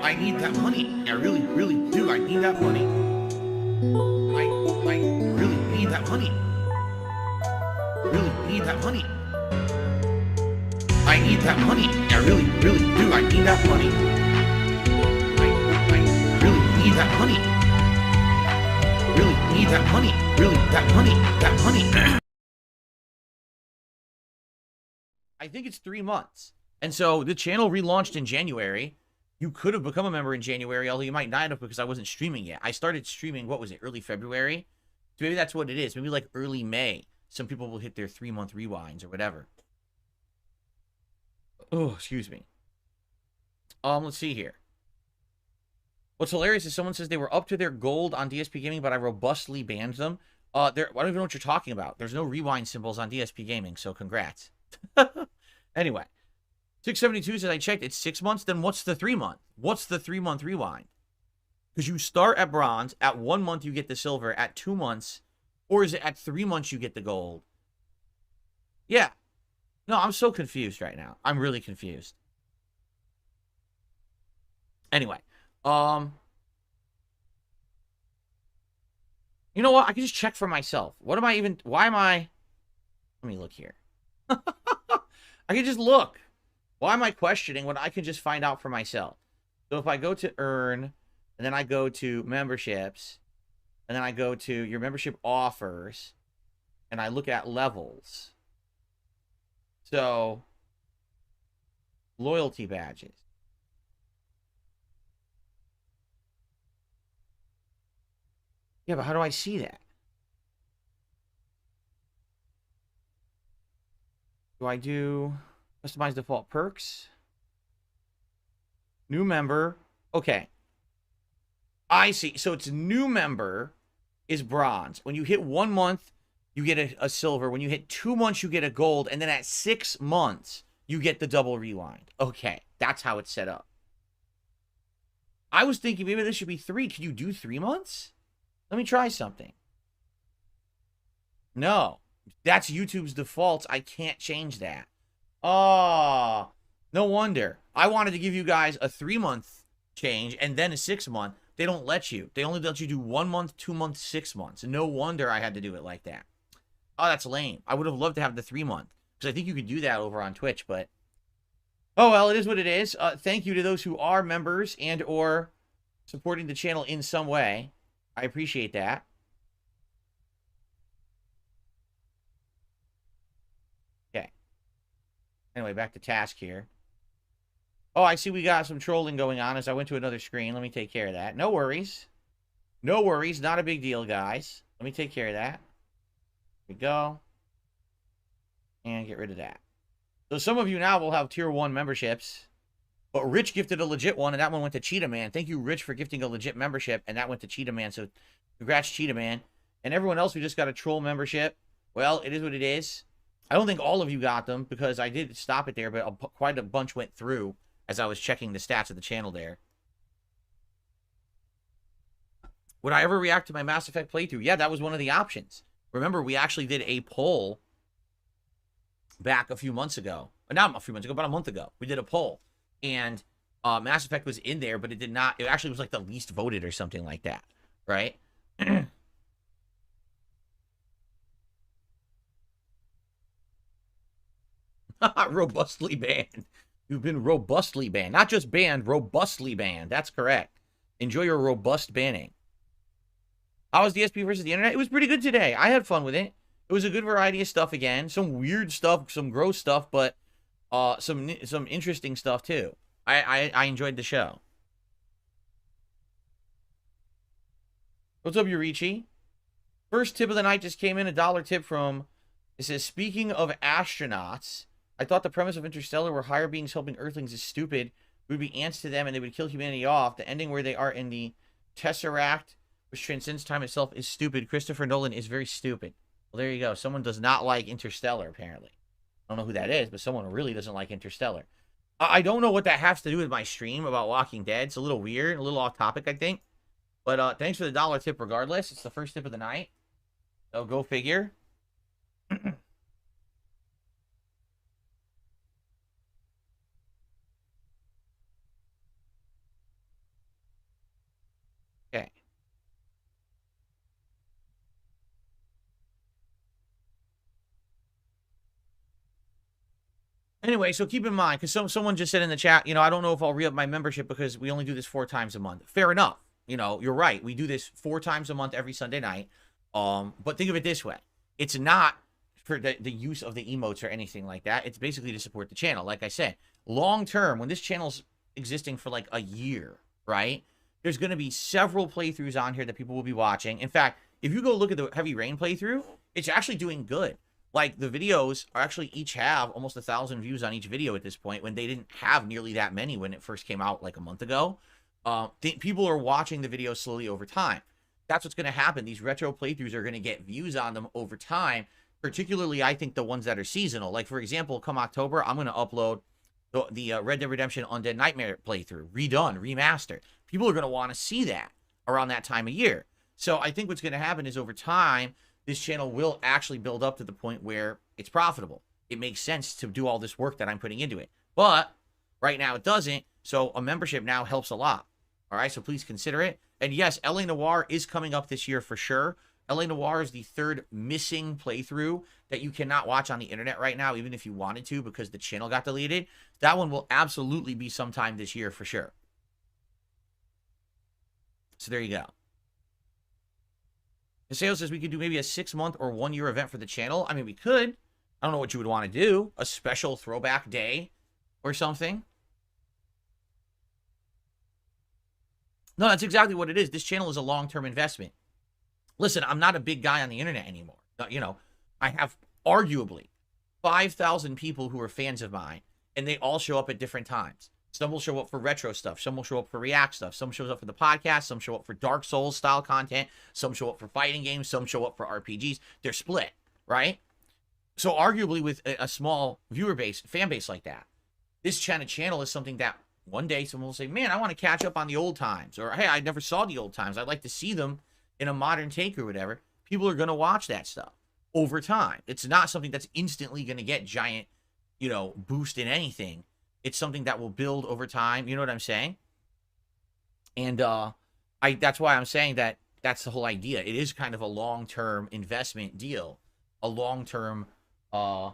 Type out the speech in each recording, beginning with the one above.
I need that money. I really, really do. I need that money. I really need that money. Really need that money. I need that money. I really, really do. I need that money. I really need that money. Really need that money. Really, that money. That money. I think it's 3 months. And so the channel relaunched in January. You could have become a member in January, although you might not have because I wasn't streaming yet. I started streaming, what was it, early February? So maybe that's what it is. Maybe like early May. Some people will hit their 3-month rewinds or whatever. Oh, excuse me. Let's see here. What's hilarious is someone says they were up to their gold on DSP Gaming, but I robustly banned them. I don't even know what you're talking about. There's no rewind symbols on DSP Gaming, so congrats. Anyway, 672 says I checked. It's 6 months. Then what's the 3-month? What's the 3-month rewind? Because you start at bronze. At 1 month, you get the silver. At 2 months, or is it at 3 months you get the gold? Yeah. No, I'm so confused right now. I'm really confused. Anyway, you know what? I can just check for myself. What am I even... Why am I... Let me look here. I can just look. Why am I questioning when I can just find out for myself? So if I go to earn, and then I go to memberships, and then I go to your membership offers, and I look at levels. So, loyalty badges. Yeah, but how do I see that? Do I do customize default perks? New member. Okay. I see. So it's new member is bronze. When you hit 1 month, you get a silver. When you hit 2 months, you get a gold. And then at 6 months, you get the double rewind. Okay. That's how it's set up. I was thinking maybe this should be 3. Can you do 3 months? Let me try something. No. That's YouTube's default. I can't change that. Oh, no wonder. I wanted to give you guys a 3-month change and then a 6-month. They don't let you. They only let you do 1 month, 2 months, 6 months. No wonder I had to do it like that. Oh, that's lame. I would have loved to have the 3-month because I think you could do that over on Twitch, but oh well, it is what it is. Thank you to those who are members and or supporting the channel in some way. I appreciate that. Okay. Anyway, back to task here. Oh, I see we got some trolling going on as I went to another screen. Let me take care of that. No worries. No worries. Not a big deal, guys. Let me take care of that. Here we go. And get rid of that. So some of you now will have tier 1 memberships. But Rich gifted a legit one, and that one went to Cheetah Man. Thank you, Rich, for gifting a legit membership, and that went to Cheetah Man. So congrats, Cheetah Man. And everyone else who just got a troll membership, well, it is what it is. I don't think all of you got them because I did stop it there, but quite a bunch went through as I was checking the stats of the channel there. Would I ever react to my Mass Effect playthrough? Yeah, that was one of the options. Remember, we actually did a poll back a few months ago. Not a few months ago, but a month ago. We did a poll. And Mass Effect was in there, but it did not... It actually was like the least voted or something like that. Right? Robustly banned. You've been robustly banned. Not just banned, robustly banned. That's correct. Enjoy your robust banning. How was DSP versus the internet? It was pretty good today. I had fun with it. It was a good variety of stuff again. Some weird stuff, some gross stuff, but some interesting stuff too. I enjoyed the show. What's up, Yurichi? First tip of the night just came in. $1 tip from... It says, speaking of astronauts... I thought the premise of Interstellar where higher beings helping Earthlings is stupid. We would be ants to them and they would kill humanity off. The ending where they are in the Tesseract, which transcends time itself, is stupid. Christopher Nolan is very stupid. Well, there you go. Someone does not like Interstellar, apparently. I don't know who that is, but someone really doesn't like Interstellar. I don't know what that has to do with my stream about Walking Dead. It's a little weird, a little off topic, I think. But thanks for the $1 tip regardless. It's the first tip of the night. So go figure. Anyway, so keep in mind, because someone just said in the chat, I don't know if I'll re-up my membership because we only do this 4 times a month. Fair enough. You're right. We do this 4 times a month every Sunday night. But think of it this way. It's not for the use of the emotes or anything like that. It's basically to support the channel. Like I said, long term, when this channel's existing for like a year, right? There's going to be several playthroughs on here that people will be watching. In fact, if you go look at the Heavy Rain playthrough, it's actually doing good. Like, the videos are actually each have almost 1,000 views on each video at this point, when they didn't have nearly that many when it first came out like a month ago. People are watching the videos slowly over time. That's what's going to happen. These retro playthroughs are going to get views on them over time, particularly, I think, the ones that are seasonal. Like, for example, come October, I'm going to upload the Red Dead Redemption Undead Nightmare playthrough, redone, remastered. People are going to want to see that around that time of year. So I think what's going to happen is over time, this channel will actually build up to the point where it's profitable. It makes sense to do all this work that I'm putting into it. But right now it doesn't, so a membership now helps a lot. All right, so please consider it. And yes, LA Noire is coming up this year for sure. LA Noire is the 3rd missing playthrough that you cannot watch on the internet right now, even if you wanted to, because the channel got deleted. That one will absolutely be sometime this year for sure. So there you go. Paseo says we could do maybe a 6-month or 1-year event for the channel. I mean, we could. I don't know what you would want to do. A special throwback day or something. No, that's exactly what it is. This channel is a long-term investment. Listen, I'm not a big guy on the internet anymore. I have arguably 5,000 people who are fans of mine, and they all show up at different times. Some will show up for retro stuff. Some will show up for React stuff. Some shows up for the podcast. Some show up for Dark Souls style content. Some show up for fighting games. Some show up for RPGs. They're split, right? So arguably with a small viewer base, fan base like that, this kind of channel is something that one day someone will say, man, I want to catch up on the old times. Or, hey, I never saw the old times. I'd like to see them in a modern take or whatever. People are going to watch that stuff over time. It's not something that's instantly going to get giant, boost in anything. It's something that will build over time. You know what I'm saying? And that's why I'm saying that that's the whole idea. It is kind of a long-term investment deal, a long-term plan,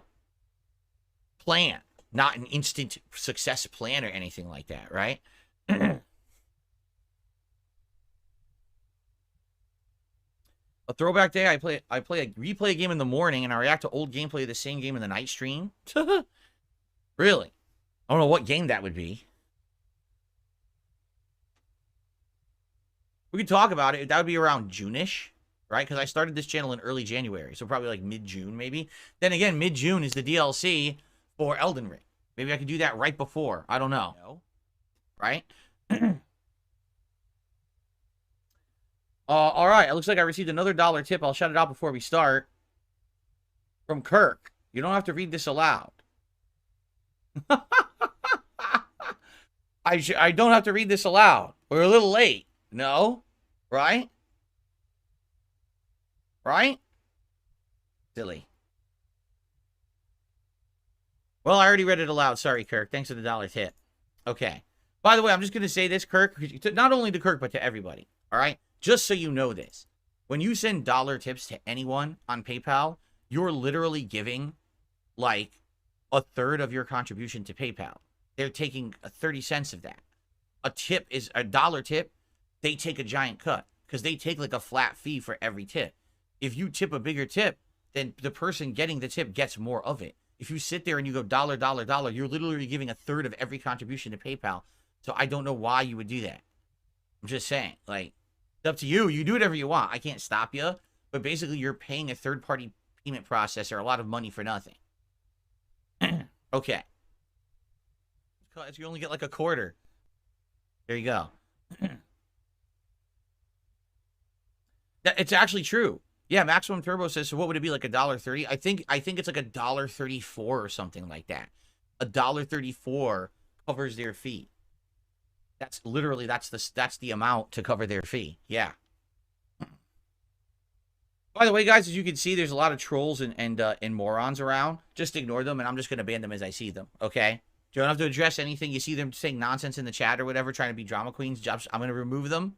not an instant success plan or anything like that, right? A throwback day, I play a replay game in the morning, and I react to old gameplay of the same game in the night stream. Really? I don't know what game that would be. We could talk about it. That would be around June-ish, right? Because I started this channel in early January, so probably like mid-June, maybe. Then again, mid-June is the DLC for Elden Ring. Maybe I could do that right before. I don't know. No. Right? All right. It looks like I received another $1 tip. I'll shout it out before we start. From Kirk. You don't have to read this aloud. I don't have to read this aloud. We're a little late. No? Right? Right? Silly. Well, I already read it aloud. Sorry, Kirk. Thanks for the $1 tip. Okay. By the way, I'm just going to say this, Kirk, not only to Kirk, but to everybody. All right? Just so you know this. When you send $1 tips to anyone on PayPal, you're literally giving, like, 1/3 of your contribution to PayPal. They're taking 30 cents of that. A tip is a $1 tip. They take a giant cut because they take like a flat fee for every tip. If you tip a bigger tip, then the person getting the tip gets more of it. If you sit there and you go $, $, you're literally giving 1/3 of every contribution to PayPal. So I don't know why you would do that. I'm just saying, like, it's up to you. You do whatever you want. I can't stop you. But basically, you're paying a third-party payment processor a lot of money for nothing. Okay. You only get like 1/4. There you go. It's actually true. Yeah, Maximum Turbo says, so what would it be, like $1.30? I think it's like $1.34 or something like that. $1.34 covers their fee. That's literally that's the amount to cover their fee. Yeah. By the way, guys, as you can see, there's a lot of trolls and morons around. Just ignore them, and I'm just gonna ban them as I see them. Okay? You don't have to address anything. You see them saying nonsense in the chat or whatever, trying to be drama queens. I'm gonna remove them.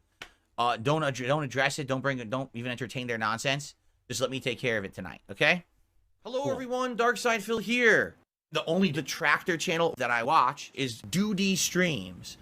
Don't address it. Don't even entertain their nonsense. Just let me take care of it tonight. Okay? Hello, everyone. Darkside Phil here. The only detractor channel that I watch is Doody Streams.